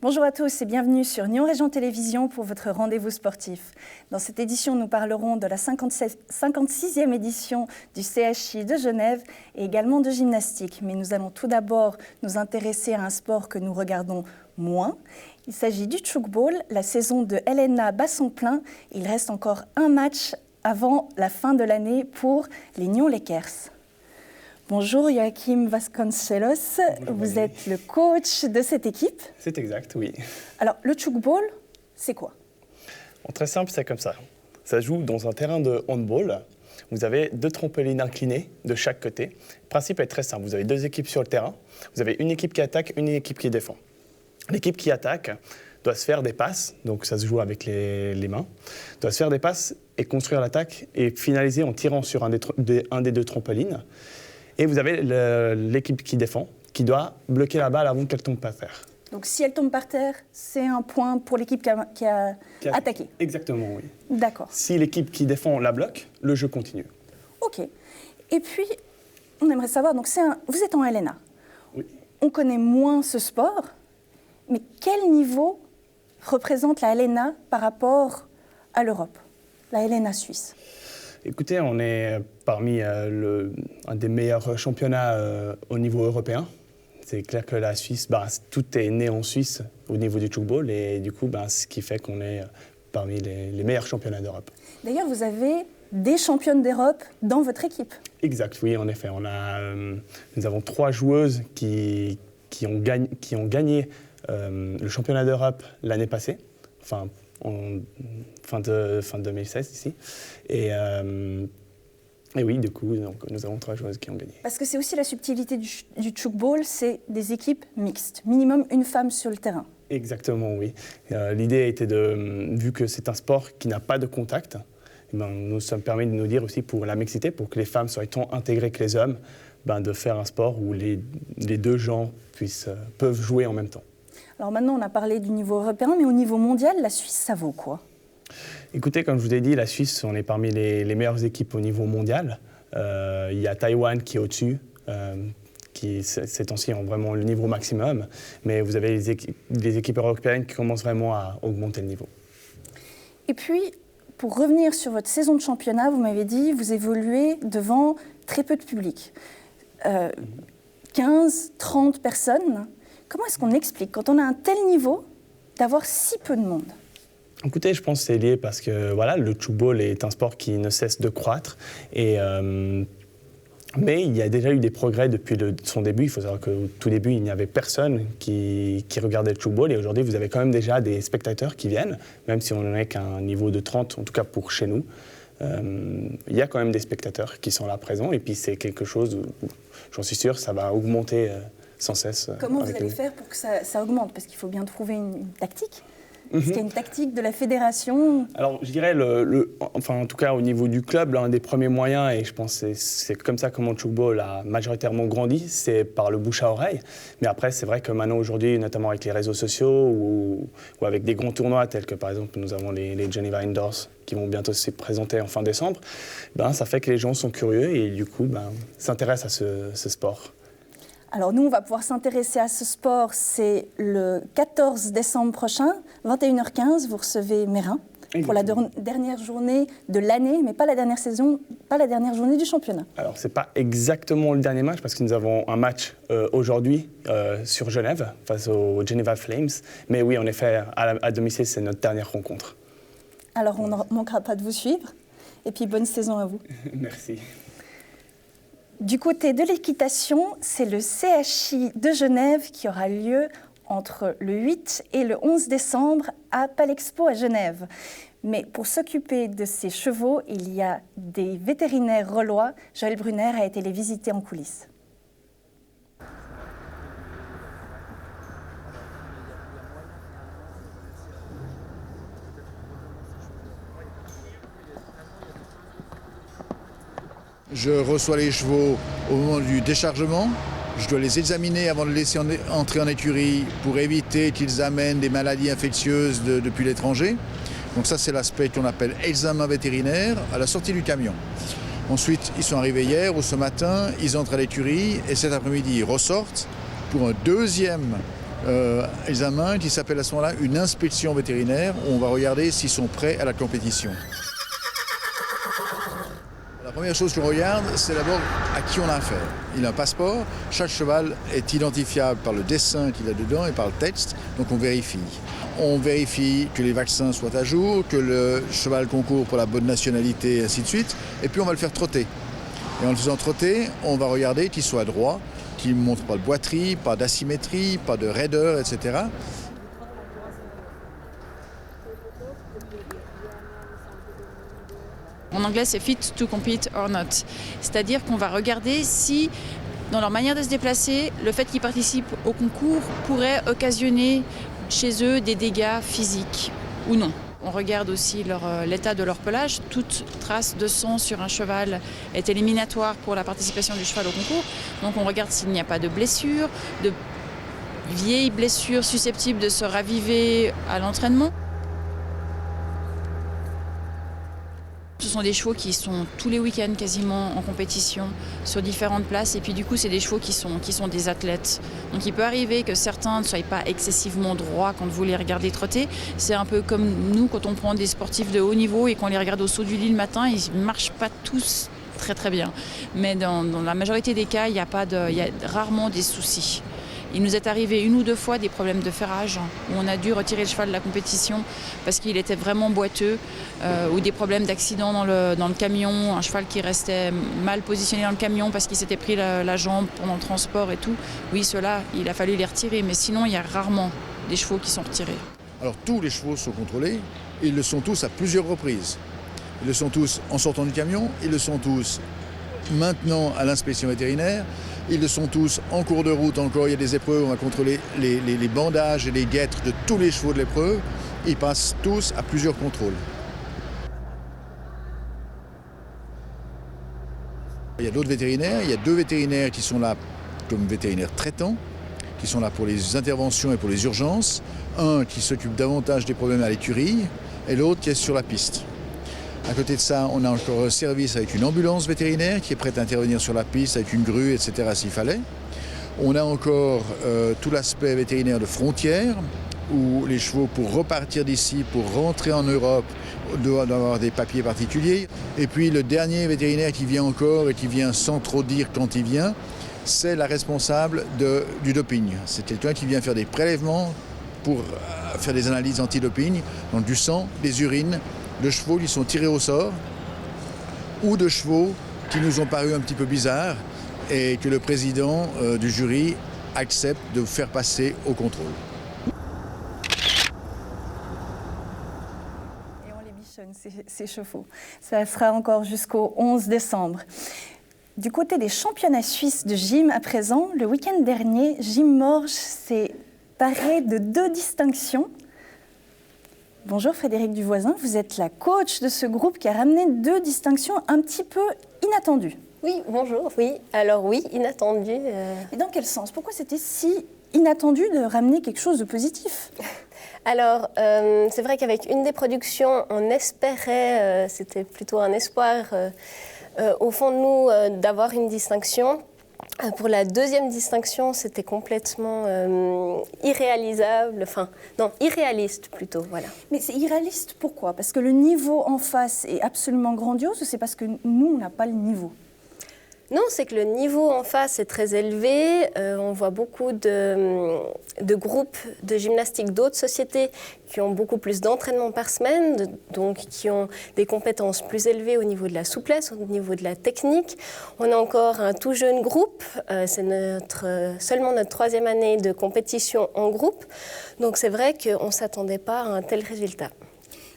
Bonjour à tous et bienvenue sur Nyon Région Télévision pour votre rendez-vous sportif. Dans cette édition, nous parlerons de la 56e édition du CHI de Genève et également de gymnastique. Mais nous allons tout d'abord nous intéresser à un sport que nous regardons moins. Il s'agit du tchoukball, la saison de Helena Basson-Plein. Il reste encore un match avant la fin de l'année pour les Nyon Lakers. Bonjour Joachim Vasconcelos, vous êtes le coach de cette équipe. C'est exact, oui. Alors, le tchoukball, c'est quoi? Très simple, c'est comme ça. Ça se joue dans un terrain de handball. Vous avez 2 trampolines inclinées de chaque côté. Le principe est très simple. Vous avez 2 équipes sur le terrain. Vous avez une équipe qui attaque, une équipe qui défend. L'équipe qui attaque doit se faire des passes, donc ça se joue avec les mains, doit se faire des passes et construire l'attaque et finaliser en tirant sur un des 2 trampolines. Et vous avez l'équipe qui défend, qui doit bloquer la balle avant qu'elle tombe par terre. Donc si elle tombe par terre, c'est un point pour l'équipe qui a attaqué. Exactement, oui. D'accord. Si l'équipe qui défend la bloque, le jeu continue. Ok. Et puis, on aimerait savoir, donc vous êtes en Helena. Oui. On connaît moins ce sport, mais quel niveau représente la Helena par rapport à l'Europe, la Helena suisse? Écoutez, on est parmi un des meilleurs championnats au niveau européen. C'est clair que la Suisse, tout est né en Suisse au niveau du tchoukball et du coup, ce qui fait qu'on est parmi les meilleurs championnats d'Europe. D'ailleurs, vous avez des championnes d'Europe dans votre équipe. Exact, oui, en effet. Nous avons 3 joueuses qui ont gagné le championnat d'Europe l'année passée, fin 2016 ici. Et oui, du coup, donc, nous avons 3 joueuses qui ont gagné. Parce que c'est aussi la subtilité du tchoukball, c'est des équipes mixtes, minimum une femme sur le terrain. Exactement, oui. L'idée était vu que c'est un sport qui n'a pas de contact, nous sommes permis de nous dire aussi pour la mixité, pour que les femmes soient autant intégrées que les hommes, de faire un sport où les 2 genres peuvent jouer en même temps. Alors maintenant, on a parlé du niveau européen, mais au niveau mondial, la Suisse, ça vaut quoi? Écoutez, comme je vous ai dit, la Suisse, on est parmi les meilleures équipes au niveau mondial. Il y a Taïwan qui est au-dessus, qui ces temps-ci ont vraiment le niveau maximum. Mais vous avez des équipes européennes qui commencent vraiment à augmenter le niveau. Et puis, pour revenir sur votre saison de championnat, vous m'avez dit, vous évoluez devant très peu de public. 15, 30 personnes. Comment est-ce qu'on explique, quand on a un tel niveau, d'avoir si peu de monde? Écoutez, je pense que c'est lié parce que le tchoukball est un sport qui ne cesse de croître. Mais il y a déjà eu des progrès depuis son début. Il faut savoir qu'au tout début, il n'y avait personne qui regardait le tchoukball. Et aujourd'hui, vous avez quand même déjà des spectateurs qui viennent, même si on n'en est qu'à un niveau de 30, en tout cas pour chez nous. Il y a quand même des spectateurs qui sont là présents. Et puis c'est quelque chose où, j'en suis sûr, ça va augmenter sans cesse. Comment vous allez faire pour que ça augmente? Parce qu'il faut bien trouver une tactique. Est-ce qu'il y a une tactique de la fédération? Alors, je dirais, en tout cas au niveau du club, l'un des premiers moyens, et je pense que c'est comme ça que le tchoukball a majoritairement grandi, c'est par le bouche à oreille. Mais après, c'est vrai que maintenant, aujourd'hui, notamment avec les réseaux sociaux ou avec des grands tournois tels que, par exemple, nous avons les Geneva Indoors qui vont bientôt se présenter en fin décembre, ça fait que les gens sont curieux et du coup, s'intéressent à ce sport. Alors nous, on va pouvoir s'intéresser à ce sport, c'est le 14 décembre prochain, 21h15, vous recevez Mérin pour la dernière journée de l'année, mais pas la dernière saison, pas la dernière journée du championnat. Alors c'est pas exactement le dernier match parce que nous avons un match aujourd'hui sur Genève face aux Geneva Flames, mais oui, en effet, à domicile, c'est notre dernière rencontre. Alors on ne manquera pas de vous suivre, et puis bonne saison à vous. Merci. Du côté de l'équitation, c'est le CHI de Genève qui aura lieu entre le 8 et le 11 décembre à Palexpo à Genève. Mais pour s'occuper de ces chevaux, il y a des vétérinaires rolois. Joël Brunner a été les visiter en coulisses. Je reçois les chevaux au moment du déchargement. Je dois les examiner avant de les laisser entrer en écurie pour éviter qu'ils amènent des maladies infectieuses depuis l'étranger. Donc ça, c'est l'aspect qu'on appelle examen vétérinaire à la sortie du camion. Ensuite, ils sont arrivés hier ou ce matin, ils entrent à l'écurie et cet après-midi, ils ressortent pour un deuxième examen qui s'appelle à ce moment-là une inspection vétérinaire où on va regarder s'ils sont prêts à la compétition. La première chose qu'on regarde, c'est d'abord à qui on a affaire. Il a un passeport, chaque cheval est identifiable par le dessin qu'il a dedans et par le texte, donc on vérifie. On vérifie que les vaccins soient à jour, que le cheval concourt pour la bonne nationalité, et ainsi de suite, et puis on va le faire trotter. Et en le faisant trotter, on va regarder qu'il soit droit, qu'il ne montre pas de boiterie, pas d'asymétrie, pas de raideur, etc. En anglais, c'est fit to compete or not. C'est-à-dire qu'on va regarder si, dans leur manière de se déplacer, le fait qu'ils participent au concours pourrait occasionner chez eux des dégâts physiques ou non. On regarde aussi l'état de leur pelage. Toute trace de sang sur un cheval est éliminatoire pour la participation du cheval au concours. Donc on regarde s'il n'y a pas de blessures, de vieilles blessures susceptibles de se raviver à l'entraînement. Ce sont des chevaux qui sont tous les week-ends quasiment en compétition sur différentes places et puis du coup c'est des chevaux qui sont des athlètes. Donc il peut arriver que certains ne soient pas excessivement droits quand vous les regardez trotter. C'est un peu comme nous quand on prend des sportifs de haut niveau et qu'on les regarde au saut du lit le matin, ils ne marchent pas tous très bien. Mais dans la majorité des cas, il y a rarement des soucis. Il nous est arrivé une ou deux fois des problèmes de ferrage où on a dû retirer le cheval de la compétition parce qu'il était vraiment boiteux ou des problèmes d'accident dans le camion, un cheval qui restait mal positionné dans le camion parce qu'il s'était pris la jambe pendant le transport et tout. Oui, ceux-là, il a fallu les retirer, mais sinon il y a rarement des chevaux qui sont retirés. Alors tous les chevaux sont contrôlés, ils le sont tous à plusieurs reprises. Ils le sont tous en sortant du camion, ils le sont tous maintenant à l'inspection vétérinaire. Ils le sont tous en cours de route encore, il y a des épreuves, on va contrôler les bandages et les guêtres de tous les chevaux de l'épreuve. Ils passent tous à plusieurs contrôles. Il y a d'autres vétérinaires, il y a deux vétérinaires qui sont là comme vétérinaires traitants, qui sont là pour les interventions et pour les urgences. Un qui s'occupe davantage des problèmes à l'écurie et l'autre qui est sur la piste. À côté de ça, on a encore un service avec une ambulance vétérinaire qui est prête à intervenir sur la piste avec une grue, etc. s'il fallait. On a encore tout l'aspect vétérinaire de frontière où les chevaux, pour repartir d'ici, pour rentrer en Europe, doivent avoir des papiers particuliers. Et puis le dernier vétérinaire qui vient encore et qui vient sans trop dire quand il vient, c'est la responsable du doping. C'est quelqu'un qui vient faire des prélèvements pour faire des analyses anti-doping, donc du sang, des urines, de chevaux qui sont tirés au sort ou de chevaux qui nous ont paru un petit peu bizarres et que le président du jury accepte de faire passer au contrôle. Et on les bichonne, ces chevaux. Ça sera encore jusqu'au 11 décembre. Du côté des championnats suisses de gym à présent, le week-end dernier, Gym Morges s'est paré de 2 distinctions. Bonjour Frédéric Duvoisin, vous êtes la coach de ce groupe qui a ramené 2 distinctions un petit peu inattendues. Oui, bonjour, oui. Alors oui, inattendu. Et dans quel sens? Pourquoi c'était si inattendu de ramener quelque chose de positif? Alors, c'est vrai qu'avec une des productions, on espérait, c'était plutôt un espoir au fond de nous d'avoir une distinction. Pour la deuxième distinction, c'était complètement irréalisable, irréaliste plutôt, voilà. Mais c'est irréaliste, pourquoi? Parce que le niveau en face est absolument grandiose ou c'est parce que nous, on n'a pas le niveau? Non, c'est que le niveau en face est très élevé. On voit beaucoup de groupes de gymnastique d'autres sociétés qui ont beaucoup plus d'entraînement par semaine, donc qui ont des compétences plus élevées au niveau de la souplesse, au niveau de la technique. On a encore un tout jeune groupe, c'est seulement notre 3e année de compétition en groupe, donc c'est vrai qu'on ne s'attendait pas à un tel résultat.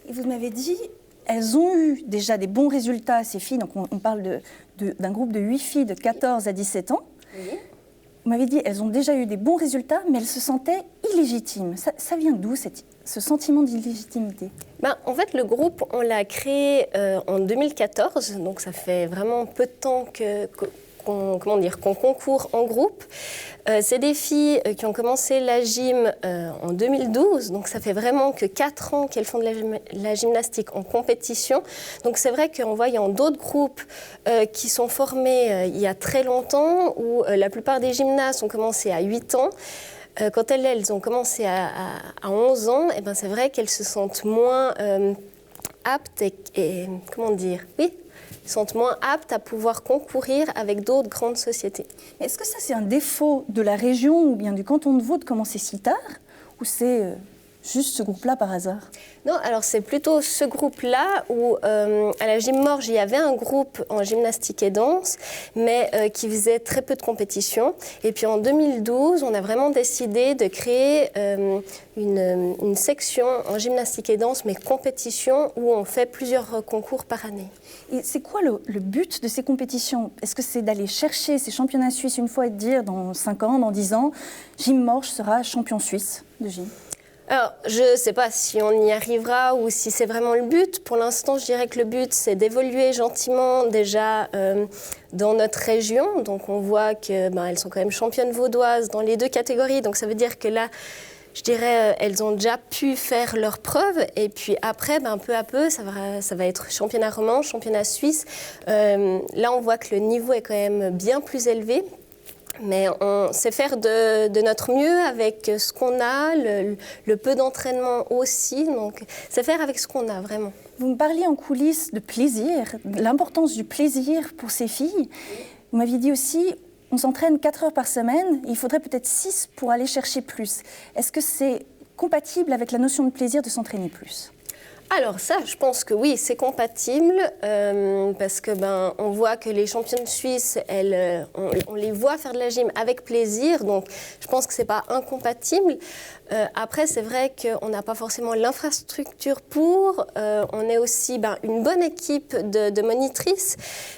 Et vous m'avez dit, elles ont eu déjà des bons résultats, ces filles, donc on parle d'un groupe de 8 filles de 14 à 17 ans. Oui. Vous m'avez dit, elles ont déjà eu des bons résultats, mais elles se sentaient illégitimes. Ça vient d'où, ce sentiment d'illégitimité? En fait, le groupe, on l'a créé en 2014, donc ça fait vraiment peu de temps qu'on concourt en groupe. C'est des filles qui ont commencé la gym en 2012, donc ça fait vraiment que 4 ans qu'elles font de la gymnastique en compétition. Donc c'est vrai qu'en voyant d'autres groupes qui sont formés il y a très longtemps, où la plupart des gymnastes ont commencé à 8 ans, quand elles ont commencé à 11 ans, eh ben, c'est vrai qu'elles se sentent moins aptes et comment dire, oui, sont moins aptes à pouvoir concourir avec d'autres grandes sociétés. Est-ce que ça, c'est un défaut de la région ou bien du canton de Vaud de commencer si tard, ou c'est juste ce groupe-là par hasard? Non, alors c'est plutôt ce groupe-là où à la Gym Morges, il y avait un groupe en gymnastique et danse, mais qui faisait très peu de compétitions. Et puis en 2012, on a vraiment décidé de créer une section en gymnastique et danse, mais compétition, où on fait plusieurs concours par année. Et c'est quoi le but de ces compétitions? Est-ce que c'est d'aller chercher ces championnats suisses une fois et de dire dans 5 ans, dans 10 ans, Gym Morges sera champion suisse de gym? Alors, je ne sais pas si on y arrivera ou si c'est vraiment le but. Pour l'instant, je dirais que le but, c'est d'évoluer gentiment déjà dans notre région. Donc, on voit qu'elles sont quand même championnes vaudoises dans les 2 catégories. Donc, ça veut dire que là, je dirais, elles ont déjà pu faire leurs preuves. Et puis après, peu à peu, ça va être championnat roman, championnat suisse. Là, on voit que le niveau est quand même bien plus élevé. Mais on sait faire de notre mieux avec ce qu'on a, le peu d'entraînement aussi. Donc, c'est faire avec ce qu'on a, vraiment. Vous me parliez en coulisses de plaisir, de l'importance du plaisir pour ces filles. Vous m'aviez dit aussi, on s'entraîne 4 heures par semaine, il faudrait peut-être 6 pour aller chercher plus. Est-ce que c'est compatible avec la notion de plaisir de s'entraîner plus ? Alors ça, je pense que oui, c'est compatible parce que on voit que les championnes suisses, on les voit faire de la gym avec plaisir, donc je pense que c'est pas incompatible. Après, c'est vrai qu'on n'a pas forcément l'infrastructure pour. On est aussi une bonne équipe de monitrices,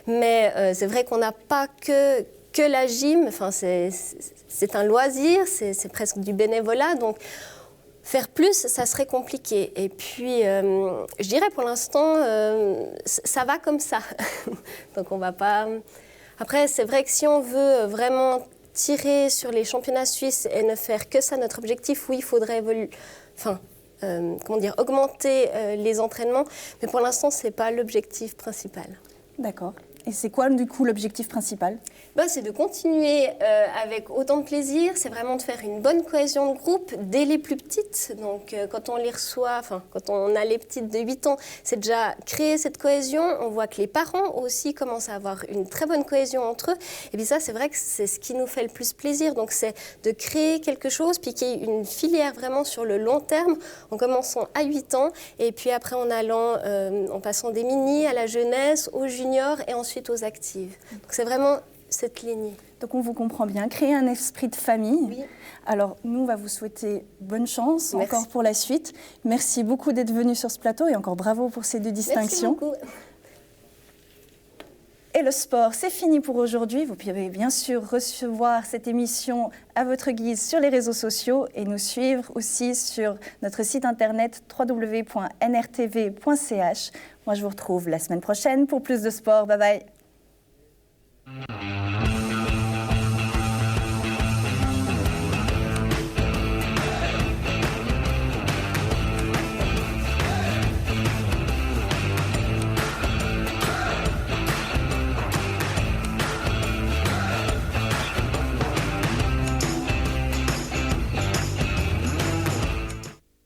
mais c'est vrai qu'on n'a pas que la gym. Enfin, c'est un loisir, c'est presque du bénévolat, donc. Faire plus, ça serait compliqué. Et puis, je dirais pour l'instant, ça va comme ça. Donc, on va pas... Après, c'est vrai que si on veut vraiment tirer sur les championnats suisses et ne faire que ça, notre objectif, oui, il faudrait augmenter les entraînements. Mais pour l'instant, ce n'est pas l'objectif principal. D'accord. Et c'est quoi, du coup, l'objectif principal ? C'est de continuer avec autant de plaisir. C'est vraiment de faire une bonne cohésion de groupe dès les plus petites. Donc, quand on les reçoit, quand on a les petites de 8 ans, c'est déjà créer cette cohésion. On voit que les parents aussi commencent à avoir une très bonne cohésion entre eux. Et puis ça, c'est vrai que c'est ce qui nous fait le plus plaisir. Donc, c'est de créer quelque chose, puis qu'il y ait une filière vraiment sur le long terme, en commençant à 8 ans, et puis après en allant, en passant des mini à la jeunesse, aux juniors, et ensuite aux actives. Donc c'est vraiment cette lignée. Donc on vous comprend bien, créer un esprit de famille. Oui. Alors nous, on va vous souhaiter bonne chance. Merci. Encore pour la suite. Merci beaucoup d'être venu sur ce plateau et encore bravo pour ces 2 distinctions. Merci beaucoup. Et le sport, c'est fini pour aujourd'hui. Vous pouvez bien sûr recevoir cette émission à votre guise sur les réseaux sociaux et nous suivre aussi sur notre site internet www.nrtv.ch. Moi, je vous retrouve la semaine prochaine pour plus de sport. Bye bye.